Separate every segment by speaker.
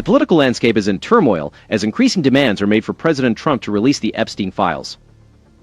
Speaker 1: The political landscape is in turmoil as increasing demands are made for President Trump to release the Epstein files.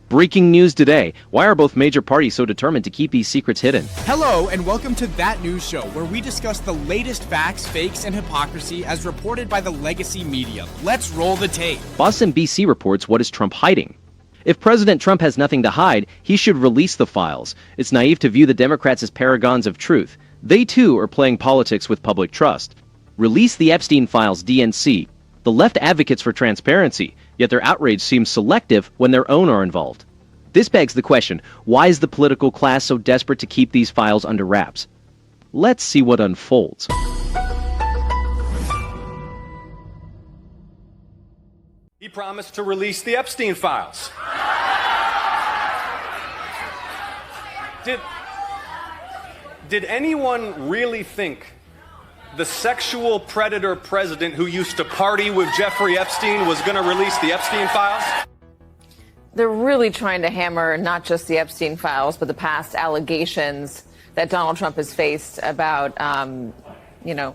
Speaker 1: Breaking news today. Why are both major parties so determined to keep these secrets hidden?
Speaker 2: Hello, and welcome to That News Show, where we discuss the latest facts, fakes, and hypocrisy as reported by the legacy media. Let's roll the tape.
Speaker 1: Boston, BC reports, what is Trump hiding? If President Trump has nothing to hide, he should release the files. It's naive to view the Democrats as paragons of truth. They too are playing politics with public trust. Release the Epstein files, DNC. The left advocates for transparency, yet their outrage seems selective when their own are involved. This begs the question, why is the political class so desperate to keep these files under wraps? Let's see what unfolds.
Speaker 3: He promised to release the Epstein files. Did anyone really think the sexual predator president who used to party with Jeffrey Epstein was going to release the Epstein files?
Speaker 4: They're really trying to hammer not just the Epstein files, but the past allegations that Donald Trump has faced about,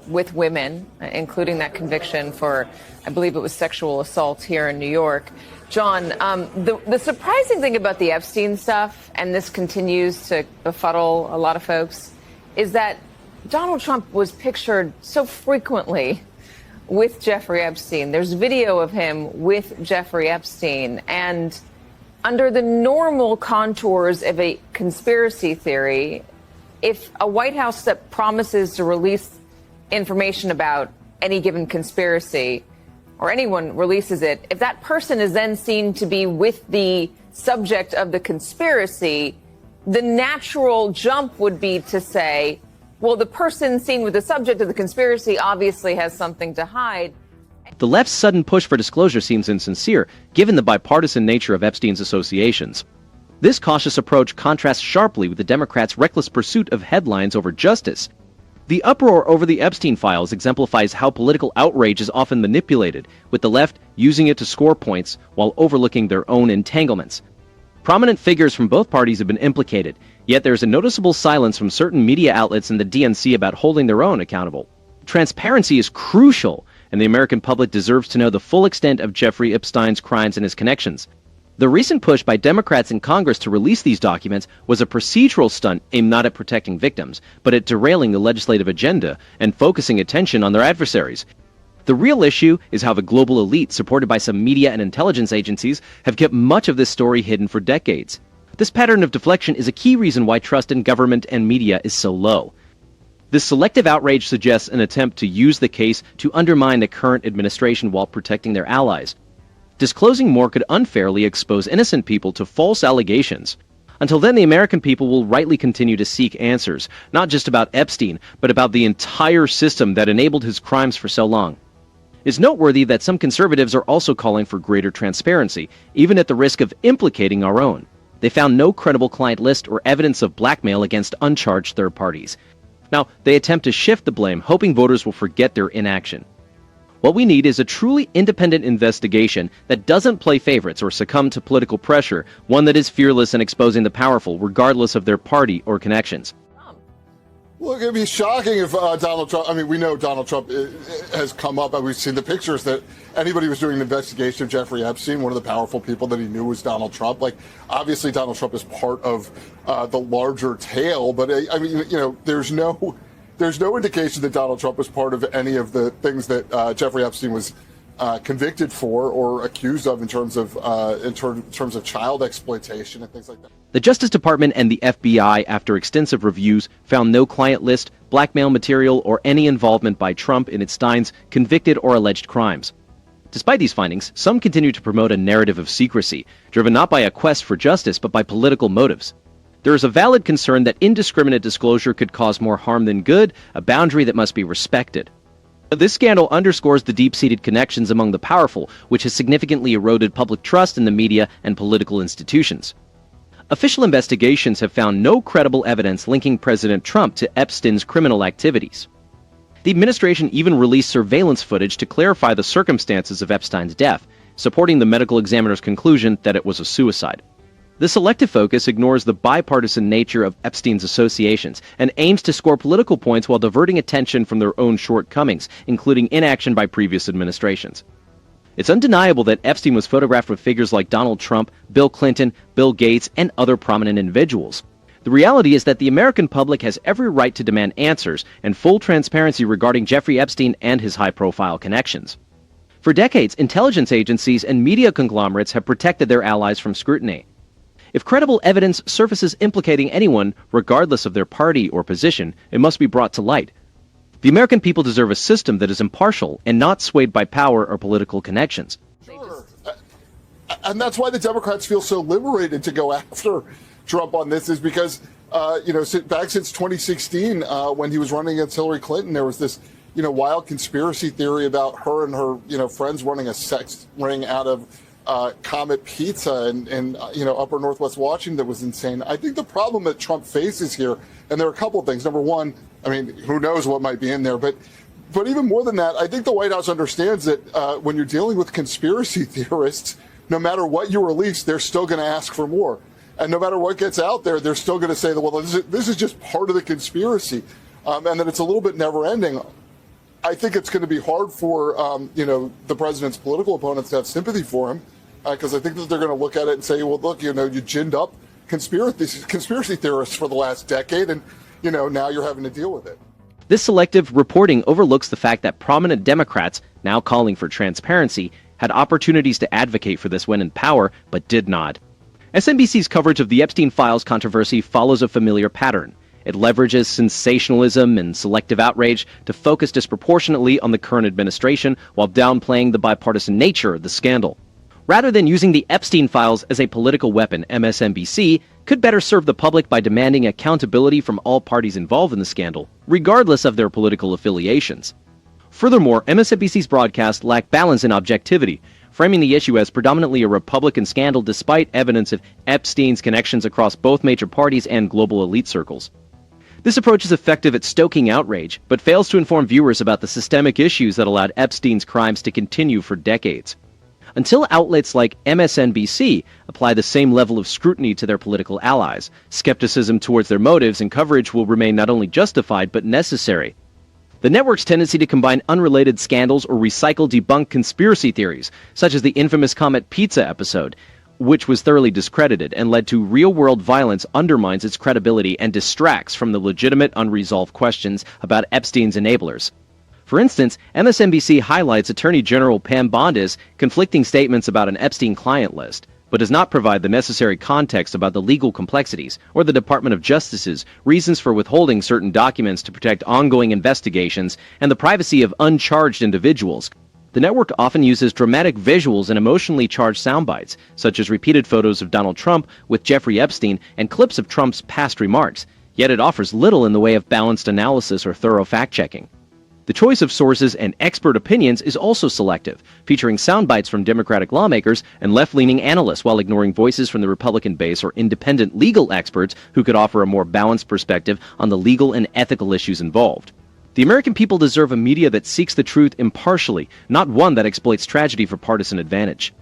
Speaker 4: with women, including that conviction for, I believe it was sexual assault here in New York. John, the surprising thing about the Epstein stuff, and this continues to befuddle a lot of folks, is that Donald Trump was pictured so frequently with Jeffrey Epstein. There's video of him with Jeffrey Epstein. And under the normal contours of a conspiracy theory, if a White House that promises to release information about any given conspiracy, or anyone releases it, if that person is then seen to be with the subject of the conspiracy, the natural jump would be to say, well, the person seen with the subject of the conspiracy obviously has something to hide.
Speaker 1: The left's sudden push for disclosure seems insincere, given the bipartisan nature of Epstein's associations. This cautious approach contrasts sharply with the Democrats' reckless pursuit of headlines over justice. The uproar over the Epstein files exemplifies how political outrage is often manipulated, with the left using it to score points while overlooking their own entanglements. Prominent figures from both parties have been implicated, yet there is a noticeable silence from certain media outlets in the DNC about holding their own accountable. Transparency is crucial, and the American public deserves to know the full extent of Jeffrey Epstein's crimes and his connections. The recent push by Democrats in Congress to release these documents was a procedural stunt aimed not at protecting victims, but at derailing the legislative agenda and focusing attention on their adversaries. The real issue is how the global elite, supported by some media and intelligence agencies, have kept much of this story hidden for decades. This pattern of deflection is a key reason why trust in government and media is so low. This selective outrage suggests an attempt to use the case to undermine the current administration while protecting their allies. Disclosing more could unfairly expose innocent people to false allegations. Until then, the American people will rightly continue to seek answers, not just about Epstein, but about the entire system that enabled his crimes for so long. It's noteworthy that some conservatives are also calling for greater transparency, even at the risk of implicating our own. They found no credible client list or evidence of blackmail against uncharged third parties. Now, they attempt to shift the blame, hoping voters will forget their inaction. What we need is a truly independent investigation that doesn't play favorites or succumb to political pressure, one that is fearless in exposing the powerful, regardless of their party or connections.
Speaker 5: Look, it'd be shocking if Donald Trump, we know Donald Trump has come up, and we've seen the pictures that anybody was doing an investigation of Jeffrey Epstein, one of the powerful people that he knew was Donald Trump. Obviously Donald Trump is part of the larger tale, but there's no indication that Donald Trump was part of any of the things that Jeffrey Epstein was convicted for or accused of in terms of child exploitation and things like that.
Speaker 1: The Justice Department and the FBI, after extensive reviews, found no client list, blackmail material, or any involvement by Trump in Epstein's convicted or alleged crimes. Despite these findings, some continue to promote a narrative of secrecy, driven not by a quest for justice but by political motives. There is a valid concern that indiscriminate disclosure could cause more harm than good, a boundary that must be respected. This scandal underscores the deep-seated connections among the powerful, which has significantly eroded public trust in the media and political institutions. Official investigations have found no credible evidence linking President Trump to Epstein's criminal activities. The administration even released surveillance footage to clarify the circumstances of Epstein's death, supporting the medical examiner's conclusion that it was a suicide. The selective focus ignores the bipartisan nature of Epstein's associations and aims to score political points while diverting attention from their own shortcomings, including inaction by previous administrations. It's undeniable that Epstein was photographed with figures like Donald Trump, Bill Clinton, Bill Gates, and other prominent individuals. The reality is that the American public has every right to demand answers and full transparency regarding Jeffrey Epstein and his high-profile connections. For decades, intelligence agencies and media conglomerates have protected their allies from scrutiny. If credible evidence surfaces implicating anyone, regardless of their party or position, it must be brought to light. The American people deserve a system that is impartial and not swayed by power or political connections.
Speaker 5: Sure. And that's why the Democrats feel so liberated to go after Trump on this, is because, back since 2016, when he was running against Hillary Clinton, there was this, wild conspiracy theory about her and her, friends running a sex ring out of Comet Pizza in upper Northwest Washington that was insane. I think the problem that Trump faces here, and there are a couple of things. Number one, who knows what might be in there, but even more than that, I think the White House understands that when you're dealing with conspiracy theorists, no matter what you release, they're still going to ask for more. And no matter what gets out there, they're still going to say that, well, this is just part of the conspiracy, and that it's a little bit never-ending. I think it's going to be hard for, the president's political opponents to have sympathy for him, because I think that they're going to look at it and say, well, look, you ginned up conspiracy theorists for the last decade, and, now you're having to deal with it.
Speaker 1: This selective reporting overlooks the fact that prominent Democrats, now calling for transparency, had opportunities to advocate for this when in power, but did not. SNBC's coverage of the Epstein files controversy follows a familiar pattern. It leverages sensationalism and selective outrage to focus disproportionately on the current administration while downplaying the bipartisan nature of the scandal. Rather than using the Epstein files as a political weapon, MSNBC could better serve the public by demanding accountability from all parties involved in the scandal, regardless of their political affiliations. Furthermore, MSNBC's broadcast lacked balance and objectivity, framing the issue as predominantly a Republican scandal despite evidence of Epstein's connections across both major parties and global elite circles. This approach is effective at stoking outrage, but fails to inform viewers about the systemic issues that allowed Epstein's crimes to continue for decades. Until outlets like MSNBC apply the same level of scrutiny to their political allies, skepticism towards their motives and coverage will remain not only justified but necessary. The network's tendency to combine unrelated scandals or recycle debunked conspiracy theories, such as the infamous Comet Pizza episode, which was thoroughly discredited and led to real-world violence, undermines its credibility and distracts from the legitimate unresolved questions about Epstein's enablers. For instance, MSNBC highlights Attorney General Pam Bondi's conflicting statements about an Epstein client list, but does not provide the necessary context about the legal complexities or the Department of Justice's reasons for withholding certain documents to protect ongoing investigations and the privacy of uncharged individuals. The network often uses dramatic visuals and emotionally charged soundbites, such as repeated photos of Donald Trump with Jeffrey Epstein and clips of Trump's past remarks, yet it offers little in the way of balanced analysis or thorough fact-checking. The choice of sources and expert opinions is also selective, featuring soundbites from Democratic lawmakers and left-leaning analysts while ignoring voices from the Republican base or independent legal experts who could offer a more balanced perspective on the legal and ethical issues involved. The American people deserve a media that seeks the truth impartially, not one that exploits tragedy for partisan advantage.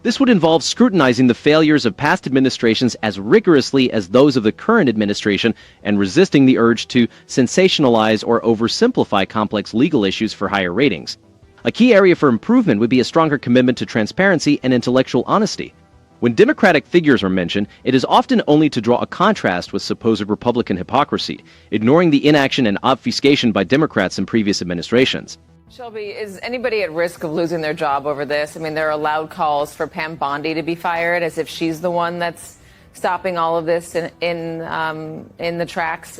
Speaker 1: This would involve scrutinizing the failures of past administrations as rigorously as those of the current administration and resisting the urge to sensationalize or oversimplify complex legal issues for higher ratings. A key area for improvement would be a stronger commitment to transparency and intellectual honesty. When Democratic figures are mentioned, it is often only to draw a contrast with supposed Republican hypocrisy, ignoring the inaction and obfuscation by Democrats in previous administrations.
Speaker 4: Shelby, is anybody at risk of losing their job over this? There are loud calls for Pam Bondi to be fired, as if she's the one that's stopping all of this in the tracks.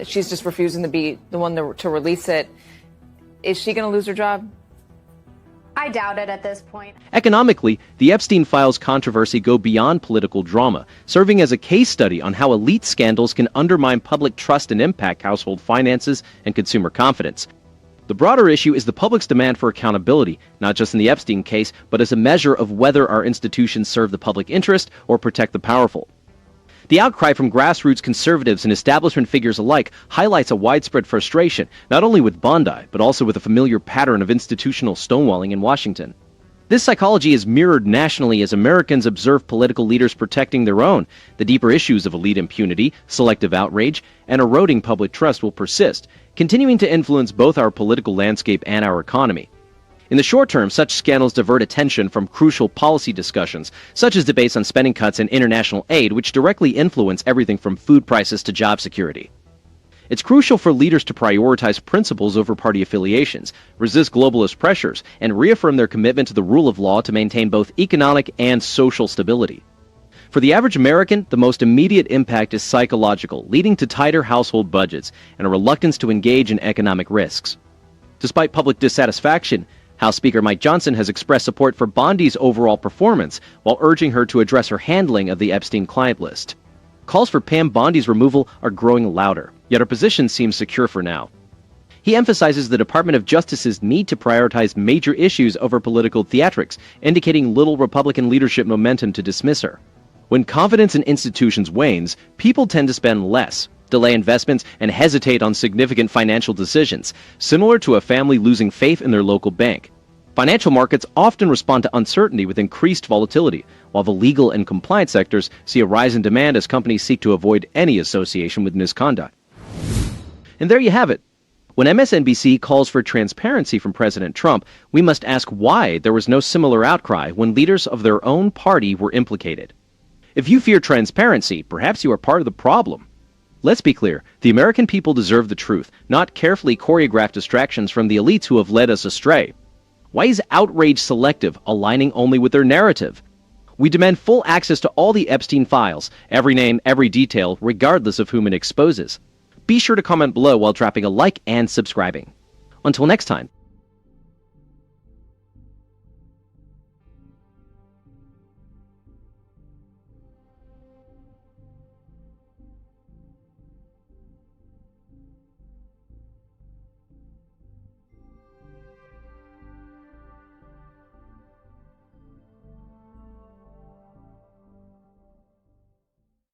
Speaker 4: She's just refusing to be the one to release it. Is she going to lose her job?
Speaker 6: I doubt it at this point.
Speaker 1: Economically, the Epstein files controversy go beyond political drama, serving as a case study on how elite scandals can undermine public trust and impact household finances and consumer confidence. The broader issue is the public's demand for accountability, not just in the Epstein case, but as a measure of whether our institutions serve the public interest or protect the powerful. The outcry from grassroots conservatives and establishment figures alike highlights a widespread frustration, not only with Bondi, but also with a familiar pattern of institutional stonewalling in Washington. This psychology is mirrored nationally as Americans observe political leaders protecting their own. The deeper issues of elite impunity, selective outrage, and eroding public trust will persist, continuing to influence both our political landscape and our economy. In the short term, such scandals divert attention from crucial policy discussions, such as debates on spending cuts and international aid, which directly influence everything from food prices to job security. It's crucial for leaders to prioritize principles over party affiliations, resist globalist pressures, and reaffirm their commitment to the rule of law to maintain both economic and social stability. For the average American, the most immediate impact is psychological, leading to tighter household budgets and a reluctance to engage in economic risks. Despite public dissatisfaction, House Speaker Mike Johnson has expressed support for Bondi's overall performance while urging her to address her handling of the Epstein client list. Calls for Pam Bondi's removal are growing louder, yet her position seems secure for now. He emphasizes the Department of Justice's need to prioritize major issues over political theatrics, indicating little Republican leadership momentum to dismiss her. When confidence in institutions wanes, people tend to spend less, delay investments, and hesitate on significant financial decisions, similar to a family losing faith in their local bank. Financial markets often respond to uncertainty with increased volatility, while the legal and compliance sectors see a rise in demand as companies seek to avoid any association with misconduct. And there you have it. When MSNBC calls for transparency from President Trump, we must ask why there was no similar outcry when leaders of their own party were implicated. If you fear transparency, perhaps you are part of the problem. Let's be clear, the American people deserve the truth, not carefully choreographed distractions from the elites who have led us astray. Why is outrage selective, aligning only with their narrative? We demand full access to all the Epstein files, every name, every detail, regardless of whom it exposes. Be sure to comment below while dropping a like and subscribing. Until next time.